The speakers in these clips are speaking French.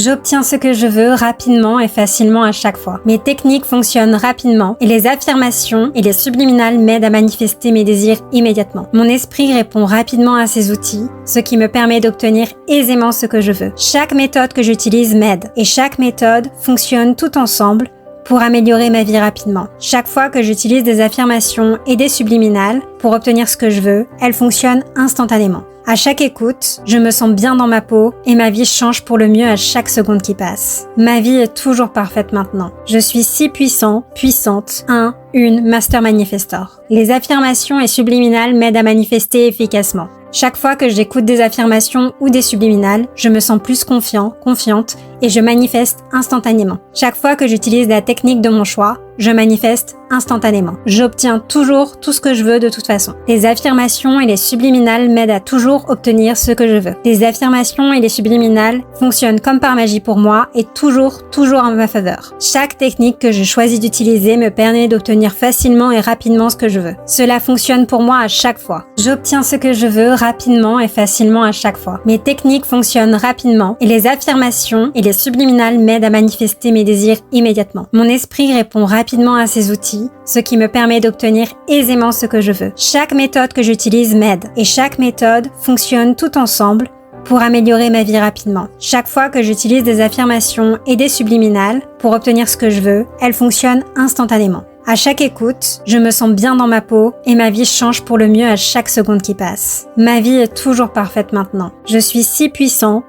J'obtiens ce que je veux rapidement et facilement à chaque fois. Mes techniques fonctionnent rapidement et les affirmations et les subliminales m'aident à manifester mes désirs immédiatement. Mon esprit répond rapidement à ces outils, ce qui me permet d'obtenir aisément ce que je veux. Chaque méthode que j'utilise m'aide et chaque méthode fonctionne tout ensemble pour améliorer ma vie rapidement. Chaque fois que j'utilise des affirmations et des subliminales pour obtenir ce que je veux, elles fonctionnent instantanément. À chaque écoute, je me sens bien dans ma peau et ma vie change pour le mieux à chaque seconde qui passe. Ma vie est toujours parfaite maintenant. Je suis si puissante, une Master Manifestor. Les affirmations et subliminales m'aident à manifester efficacement. Chaque fois que j'écoute des affirmations ou des subliminales, je me sens plus confiante et je manifeste instantanément. Chaque fois que j'utilise la technique de mon choix, je manifeste instantanément. J'obtiens toujours tout ce que je veux de toute façon. Les affirmations et les subliminales m'aident à toujours obtenir ce que je veux. Les affirmations et les subliminales fonctionnent comme par magie pour moi et toujours en ma faveur. Chaque technique que je choisis d'utiliser me permet d'obtenir facilement et rapidement ce que je veux. Cela fonctionne pour moi à chaque fois. J'obtiens ce que je veux rapidement et facilement à chaque fois. Mes techniques fonctionnent rapidement et les affirmations et les subliminales m'aident à manifester mes désirs immédiatement. Mon esprit répond rapidement à ces outils, ce qui me permet d'obtenir aisément ce que je veux. Chaque méthode que j'utilise m'aide et chaque méthode fonctionne tout ensemble pour améliorer ma vie rapidement. Chaque fois que j'utilise des affirmations et des subliminales pour obtenir ce que je veux, elles fonctionnent instantanément. À chaque écoute, je me sens bien dans ma peau et ma vie change pour le mieux à chaque seconde qui passe. Ma vie est toujours parfaite maintenant. Je suis si puissante,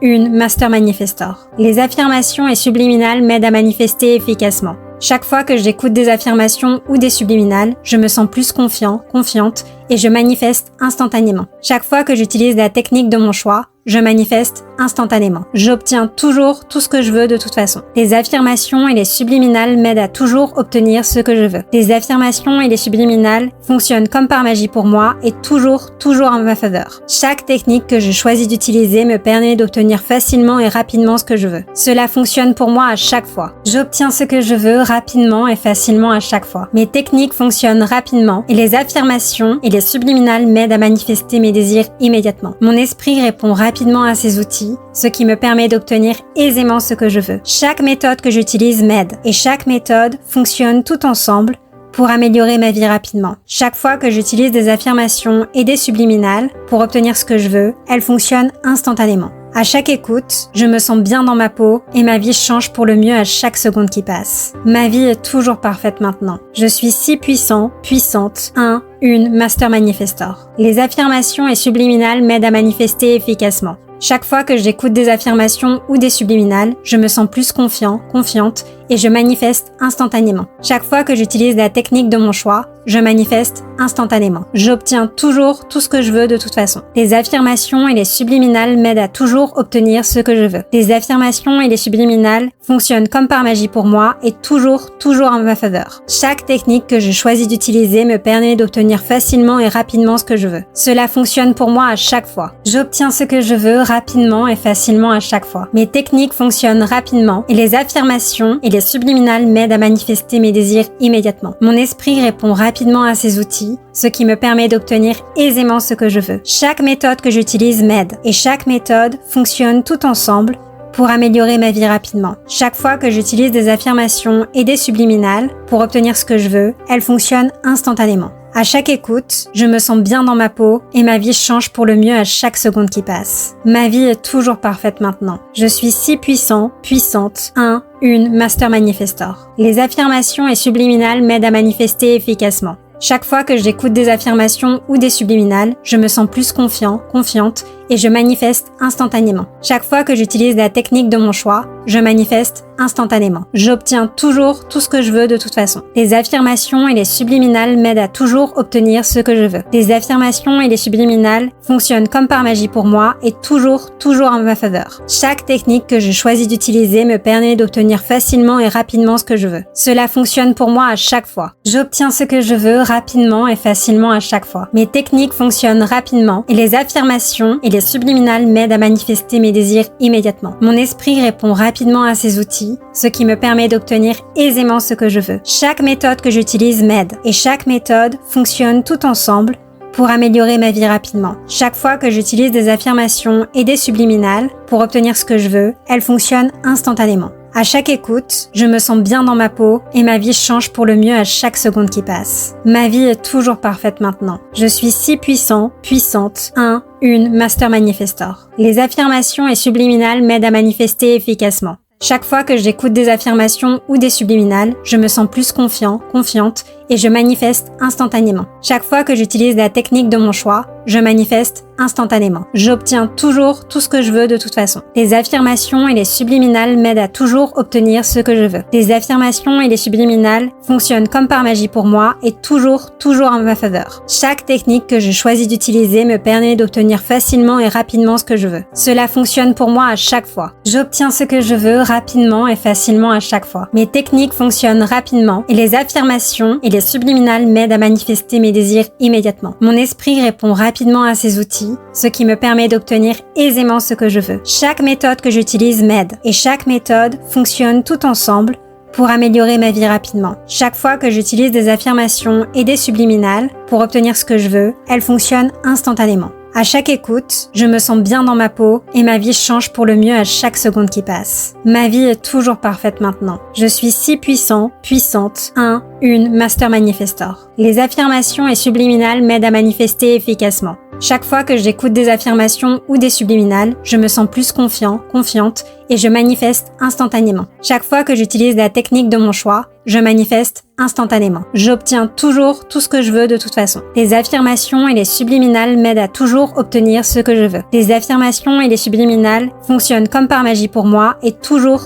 une Master Manifestor. Les affirmations et subliminales m'aident à manifester efficacement. Chaque fois que j'écoute des affirmations ou des subliminales, je me sens plus confiante et je manifeste instantanément. Chaque fois que j'utilise la technique de mon choix, je manifeste instantanément. J'obtiens toujours tout ce que je veux de toute façon. Les affirmations et les subliminales m'aident à toujours obtenir ce que je veux. Les affirmations et les subliminales fonctionnent comme par magie pour moi et toujours en ma faveur. Chaque technique que je choisis d'utiliser me permet d'obtenir facilement et rapidement ce que je veux. Cela fonctionne pour moi à chaque fois. J'obtiens ce que je veux rapidement et facilement à chaque fois. Mes techniques fonctionnent rapidement et les affirmations et les subliminales m'aident à manifester mes désirs immédiatement. Mon esprit répond rapidement à ces outils, ce qui me permet d'obtenir aisément ce que je veux. Chaque méthode que j'utilise m'aide et chaque méthode fonctionne tout ensemble pour améliorer ma vie rapidement. Chaque fois que j'utilise des affirmations et des subliminales pour obtenir ce que je veux, elles fonctionnent instantanément. À chaque écoute, je me sens bien dans ma peau et ma vie change pour le mieux à chaque seconde qui passe. Ma vie est toujours parfaite maintenant. Je suis si puissante, une Master Manifestor. Les affirmations et subliminales m'aident à manifester efficacement. Chaque fois que j'écoute des affirmations ou des subliminales, je me sens plus confiante et je manifeste instantanément. Chaque fois que j'utilise la technique de mon choix, je manifeste instantanément. J'obtiens toujours tout ce que je veux de toute façon. Les affirmations et les subliminales m'aident à toujours obtenir ce que je veux. Les affirmations et les subliminales fonctionnent comme par magie pour moi et toujours en ma faveur. Chaque technique que je choisis d'utiliser me permet d'obtenir facilement et rapidement ce que je veux. Cela fonctionne pour moi à chaque fois. J'obtiens ce que je veux rapidement et facilement à chaque fois. Mes techniques fonctionnent rapidement et les affirmations et les subliminales m'aident à manifester mes désirs immédiatement. Mon esprit répond rapidement à ces outils, ce qui me permet d'obtenir aisément ce que je veux. Chaque méthode que j'utilise m'aide et chaque méthode fonctionne tout ensemble pour améliorer ma vie rapidement. Chaque fois que j'utilise des affirmations et des subliminales pour obtenir ce que je veux, elles fonctionnent instantanément. À chaque écoute, je me sens bien dans ma peau et ma vie change pour le mieux à chaque seconde qui passe. Ma vie est toujours parfaite maintenant. Je suis si puissante, une Master Manifestor. Les affirmations et subliminales m'aident à manifester efficacement. Chaque fois que j'écoute des affirmations ou des subliminales, je me sens plus confiante et je manifeste instantanément. Chaque fois que j'utilise la technique de mon choix, je manifeste instantanément. J'obtiens toujours tout ce que je veux de toute façon. Les affirmations et les subliminales m'aident à toujours obtenir ce que je veux. Les affirmations et les subliminales fonctionnent comme par magie pour moi et toujours en ma faveur. Chaque technique que je choisis d'utiliser me permet d'obtenir facilement et rapidement ce que je veux. Cela fonctionne pour moi à chaque fois. J'obtiens ce que je veux rapidement et facilement à chaque fois. Mes techniques fonctionnent rapidement et les affirmations et les subliminales m'aident à manifester mes désirs immédiatement. Mon esprit répond rapidement à ces outils, ce qui me permet d'obtenir aisément ce que je veux. Chaque méthode que j'utilise m'aide et chaque méthode fonctionne tout ensemble pour améliorer ma vie rapidement. Chaque fois que j'utilise des affirmations et des subliminales pour obtenir ce que je veux, elles fonctionnent instantanément. À chaque écoute, je me sens bien dans ma peau et ma vie change pour le mieux à chaque seconde qui passe. Ma vie est toujours parfaite maintenant. Je suis si puissant, puissante, une Master Manifestor. Les affirmations et subliminales m'aident à manifester efficacement. Chaque fois que j'écoute des affirmations ou des subliminales, je me sens plus confiant, confiante et je manifeste instantanément. Chaque fois que j'utilise la technique de mon choix, je manifeste instantanément. J'obtiens toujours tout ce que je veux de toute façon. Les affirmations et les subliminales m'aident à toujours obtenir ce que je veux. Les affirmations et les subliminales fonctionnent comme par magie pour moi et toujours en ma faveur. Chaque technique que je choisis d'utiliser me permet d'obtenir facilement et rapidement ce que je veux. Cela fonctionne pour moi à chaque fois. J'obtiens ce que je veux rapidement et facilement à chaque fois. Mes techniques fonctionnent rapidement et les affirmations et les subliminales m'aident à manifester mes désirs immédiatement. Mon esprit répond rapidement à ces outils, ce qui me permet d'obtenir aisément ce que je veux. Chaque méthode que j'utilise m'aide et chaque méthode fonctionne tout ensemble pour améliorer ma vie rapidement. Chaque fois que j'utilise des affirmations et des subliminales pour obtenir ce que je veux, elles fonctionnent instantanément. À chaque écoute, je me sens bien dans ma peau et ma vie change pour le mieux à chaque seconde qui passe. Ma vie est toujours parfaite maintenant. Je suis si puissant, puissante, une Master Manifestor. Les affirmations et subliminales m'aident à manifester efficacement. Chaque fois que j'écoute des affirmations ou des subliminales, je me sens plus confiant, confiante et je manifeste instantanément. Chaque fois que j'utilise la technique de mon choix, je manifeste instantanément. J'obtiens toujours tout ce que je veux de toute façon. Les affirmations et les subliminales m'aident à toujours obtenir ce que je veux. Les affirmations et les subliminales fonctionnent comme par magie pour moi et toujours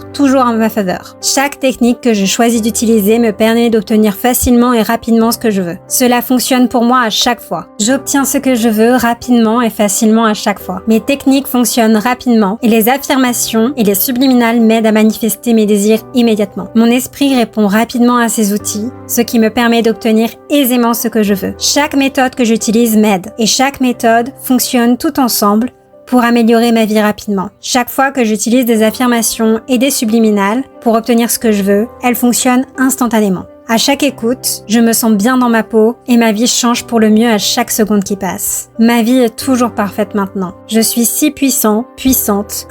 en ma faveur. Chaque technique que je choisis d'utiliser me permet d'obtenir facilement et rapidement ce que je veux. Cela fonctionne pour moi à chaque fois. J'obtiens ce que je veux rapidement et facilement à chaque fois. Mes techniques fonctionnent rapidement et les affirmations et les subliminales m'aident à manifester mes désirs immédiatement. Mon esprit répond rapidement à ces outils, ce qui me permet d'obtenir aisément ce que je veux. Chaque méthode que j'utilise m'aide et chaque méthode fonctionne tout ensemble pour améliorer ma vie rapidement. Chaque fois que j'utilise des affirmations et des subliminales pour obtenir ce que je veux, elles fonctionnent instantanément. À chaque écoute, je me sens bien dans ma peau et ma vie change pour le mieux à chaque seconde qui passe. Ma vie est toujours parfaite maintenant. Je suis si puissant, puissante,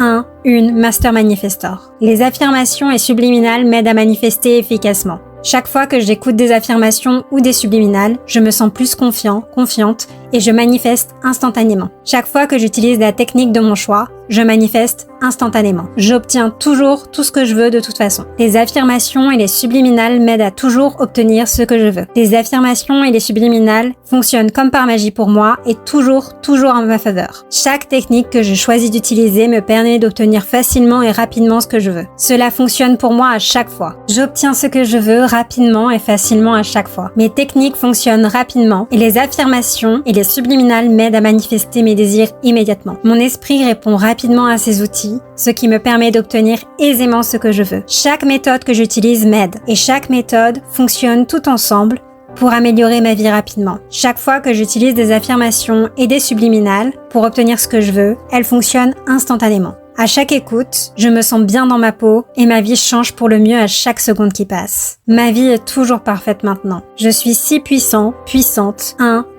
une Master Manifestor. Les affirmations et subliminales m'aident à manifester efficacement. Chaque fois que j'écoute des affirmations ou des subliminales, je me sens plus confiant, confiante et je manifeste instantanément. Chaque fois que j'utilise la technique de mon choix, je manifeste instantanément. J'obtiens toujours tout ce que je veux de toute façon. Les affirmations et les subliminales m'aident à toujours obtenir ce que je veux. Les affirmations et les subliminales fonctionnent comme par magie pour moi et toujours en ma faveur. Chaque technique que je choisis d'utiliser me permet d'obtenir facilement et rapidement ce que je veux. Cela fonctionne pour moi à chaque fois. J'obtiens ce que je veux rapidement et facilement à chaque fois. Mes techniques fonctionnent rapidement et les affirmations et les subliminales m'aident à manifester mes désirs immédiatement. Mon esprit répond rapidement à ces outils, ce qui me permet d'obtenir aisément ce que je veux. Chaque méthode que j'utilise m'aide et chaque méthode fonctionne tout ensemble pour améliorer ma vie rapidement. Chaque fois que j'utilise des affirmations et des subliminales pour obtenir ce que je veux, elles fonctionnent instantanément. À chaque écoute, je me sens bien dans ma peau et ma vie change pour le mieux à chaque seconde qui passe. Ma vie est toujours parfaite maintenant. Je suis si puissant, puissante,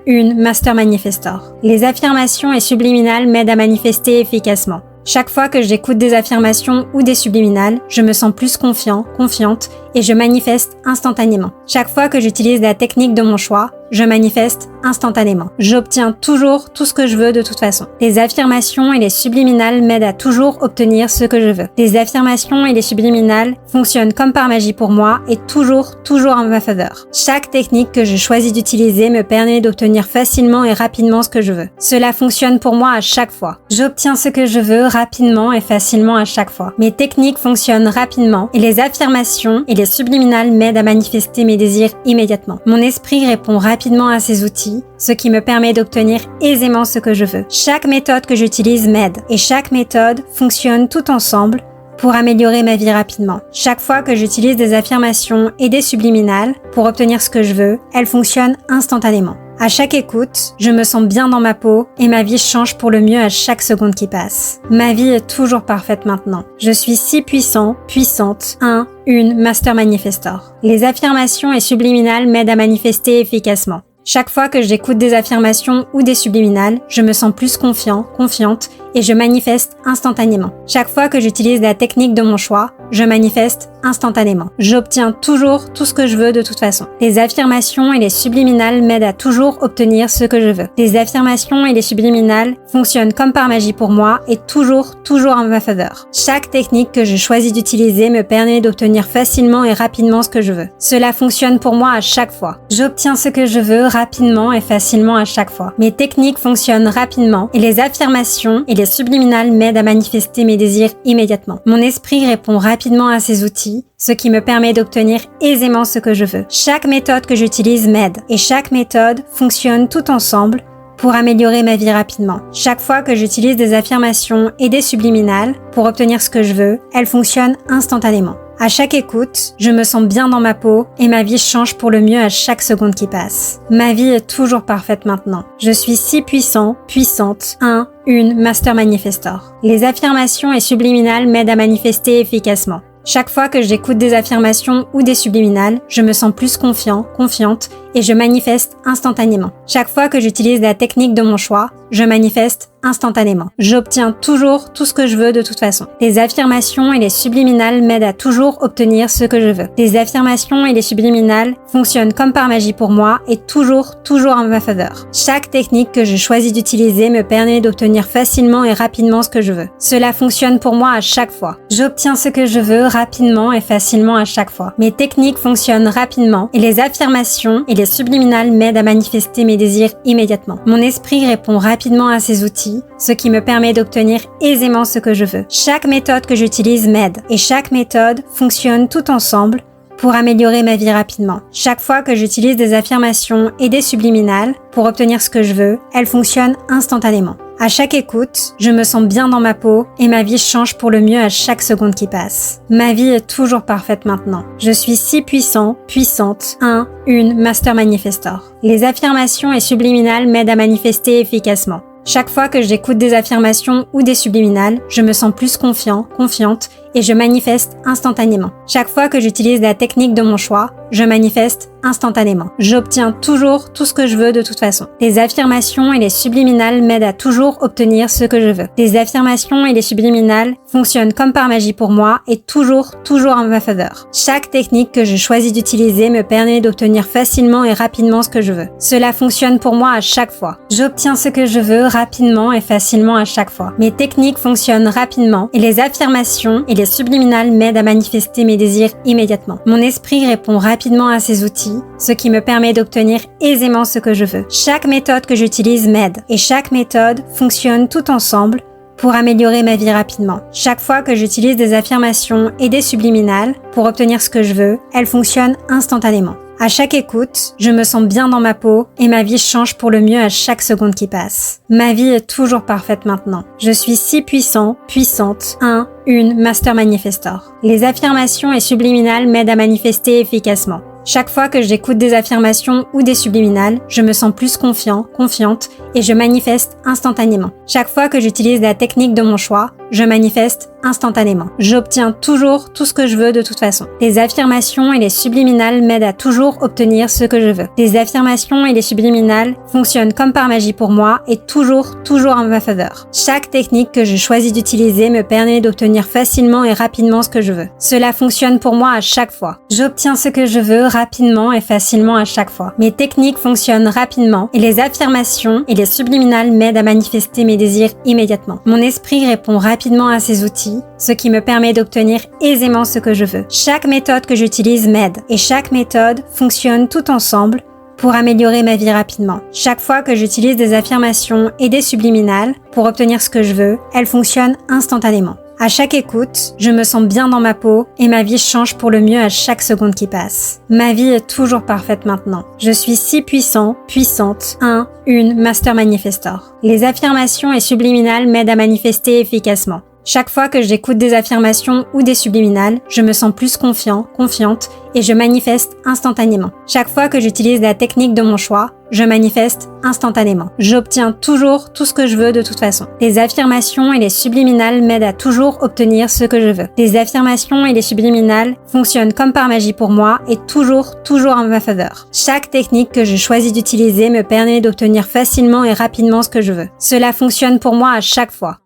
une Master Manifestor. Les affirmations et subliminales m'aident à manifester efficacement. Chaque fois que j'écoute des affirmations ou des subliminales, je me sens plus confiant, confiante et je manifeste instantanément. Chaque fois que j'utilise la technique de mon choix, je manifeste instantanément. J'obtiens toujours tout ce que je veux de toute façon. Les affirmations et les subliminales m'aident à toujours obtenir ce que je veux. Les affirmations et les subliminales fonctionnent comme par magie pour moi et toujours en ma faveur. Chaque technique que je choisis d'utiliser me permet d'obtenir facilement et rapidement ce que je veux. Cela fonctionne pour moi à chaque fois. J'obtiens ce que je veux rapidement et facilement à chaque fois. Mes techniques fonctionnent rapidement et les affirmations et les subliminales m'aident à manifester mes désirs immédiatement. Mon esprit répond rapidement à ces outils, ce qui me permet d'obtenir aisément ce que je veux. Chaque méthode que j'utilise m'aide et chaque méthode fonctionne tout ensemble pour améliorer ma vie rapidement. Chaque fois que j'utilise des affirmations et des subliminales pour obtenir ce que je veux, elles fonctionnent instantanément. À chaque écoute, je me sens bien dans ma peau et ma vie change pour le mieux à chaque seconde qui passe. Ma vie est toujours parfaite maintenant. Je suis si puissant, puissante, une Master Manifestor. Les affirmations et subliminales m'aident à manifester efficacement. Chaque fois que j'écoute des affirmations ou des subliminales, je me sens plus confiant, confiante et je manifeste instantanément. Chaque fois que j'utilise la technique de mon choix, je manifeste instantanément. J'obtiens toujours tout ce que je veux de toute façon. Les affirmations et les subliminales m'aident à toujours obtenir ce que je veux. Les affirmations et les subliminales fonctionnent comme par magie pour moi et toujours en ma faveur. Chaque technique que je choisis d'utiliser me permet d'obtenir facilement et rapidement ce que je veux. Cela fonctionne pour moi à chaque fois. J'obtiens ce que je veux rapidement et facilement à chaque fois. Mes techniques fonctionnent rapidement et les affirmations et les subliminales m'aident à manifester mes désirs immédiatement. Mon esprit répond rapidement à ces outils, ce qui me permet d'obtenir aisément ce que je veux. Chaque méthode que j'utilise m'aide et chaque méthode fonctionne tout ensemble pour améliorer ma vie rapidement. Chaque fois que j'utilise des affirmations et des subliminales pour obtenir ce que je veux, elles fonctionnent instantanément. À chaque écoute, je me sens bien dans ma peau et ma vie change pour le mieux à chaque seconde qui passe. Ma vie est toujours parfaite maintenant. Je suis si puissant, puissante, une Master Manifestor. Les affirmations et subliminales m'aident à manifester efficacement. Chaque fois que j'écoute des affirmations ou des subliminales, je me sens plus confiant, confiante et je manifeste instantanément. Chaque fois que j'utilise la technique de mon choix, je manifeste instantanément. J'obtiens toujours tout ce que je veux de toute façon. Les affirmations et les subliminales m'aident à toujours obtenir ce que je veux. Les affirmations et les subliminales fonctionnent comme par magie pour moi et toujours en ma faveur. Chaque technique que je choisis d'utiliser me permet d'obtenir facilement et rapidement ce que je veux. Cela fonctionne pour moi à chaque fois. J'obtiens ce que je veux rapidement et facilement à chaque fois. Mes techniques fonctionnent rapidement et les affirmations et les subliminales m'aident à manifester mes désirs immédiatement. Mon esprit répond rapidement à ces outils, ce qui me permet d'obtenir aisément ce que je veux. Chaque méthode que j'utilise m'aide et chaque méthode fonctionne tout ensemble pour améliorer ma vie rapidement. Chaque fois que j'utilise des affirmations et des subliminales pour obtenir ce que je veux, elles fonctionnent instantanément. À chaque écoute, je me sens bien dans ma peau et ma vie change pour le mieux à chaque seconde qui passe. Ma vie est toujours parfaite maintenant. Je suis si puissant, puissante, une Master Manifestor. Les affirmations et subliminales m'aident à manifester efficacement. Chaque fois que j'écoute des affirmations ou des subliminales, je me sens plus confiant, confiante et je manifeste instantanément. Chaque fois que j'utilise la technique de mon choix, je manifeste instantanément. J'obtiens toujours tout ce que je veux de toute façon. Les affirmations et les subliminales m'aident à toujours obtenir ce que je veux. Les affirmations et les subliminales fonctionnent comme par magie pour moi et toujours en ma faveur. Chaque technique que je choisis d'utiliser me permet d'obtenir facilement et rapidement ce que je veux. Cela fonctionne pour moi à chaque fois. J'obtiens ce que je veux rapidement et facilement à chaque fois. Mes techniques fonctionnent rapidement et les affirmations et les subliminales m'aident à manifester mes désirs immédiatement. Mon esprit répond rapidement à ces outils, ce qui me permet d'obtenir aisément ce que je veux. Chaque méthode que j'utilise m'aide et chaque méthode fonctionne tout ensemble pour améliorer ma vie rapidement. Chaque fois que j'utilise des affirmations et des subliminales pour obtenir ce que je veux, elles fonctionnent instantanément. À chaque écoute, je me sens bien dans ma peau et ma vie change pour le mieux à chaque seconde qui passe. Ma vie est toujours parfaite maintenant. Je suis si puissant, puissante, une Master Manifestor. Les affirmations et subliminales m'aident à manifester efficacement. Chaque fois que j'écoute des affirmations ou des subliminales, je me sens plus confiant, confiante et je manifeste instantanément. Chaque fois que j'utilise la technique de mon choix, je manifeste instantanément. J'obtiens toujours tout ce que je veux de toute façon. Les affirmations et les subliminales m'aident à toujours obtenir ce que je veux. Les affirmations et les subliminales fonctionnent comme par magie pour moi et toujours en ma faveur. Chaque technique que je choisis d'utiliser me permet d'obtenir facilement et rapidement ce que je veux. Cela fonctionne pour moi à chaque fois. J'obtiens ce que je veux rapidement et facilement à chaque fois. Mes techniques fonctionnent rapidement et les affirmations et les subliminales m'aident à manifester mes désirs immédiatement. Mon esprit répond rapidement à ces outils, ce qui me permet d'obtenir aisément ce que je veux. Chaque méthode que j'utilise m'aide et chaque méthode fonctionne tout ensemble pour améliorer ma vie rapidement. Chaque fois que j'utilise des affirmations et des subliminales pour obtenir ce que je veux, elles fonctionnent instantanément. À chaque écoute, je me sens bien dans ma peau et ma vie change pour le mieux à chaque seconde qui passe. Ma vie est toujours parfaite maintenant. Je suis si puissant, puissante, une Master Manifestor. Les affirmations et subliminales m'aident à manifester efficacement. Chaque fois que j'écoute des affirmations ou des subliminales, je me sens plus confiant, confiante et je manifeste instantanément. Chaque fois que j'utilise la technique de mon choix, je manifeste instantanément. J'obtiens toujours tout ce que je veux de toute façon. Les affirmations et les subliminales m'aident à toujours obtenir ce que je veux. Les affirmations et les subliminales fonctionnent comme par magie pour moi et toujours en ma faveur. Chaque technique que je choisis d'utiliser me permet d'obtenir facilement et rapidement ce que je veux. Cela fonctionne pour moi à chaque fois.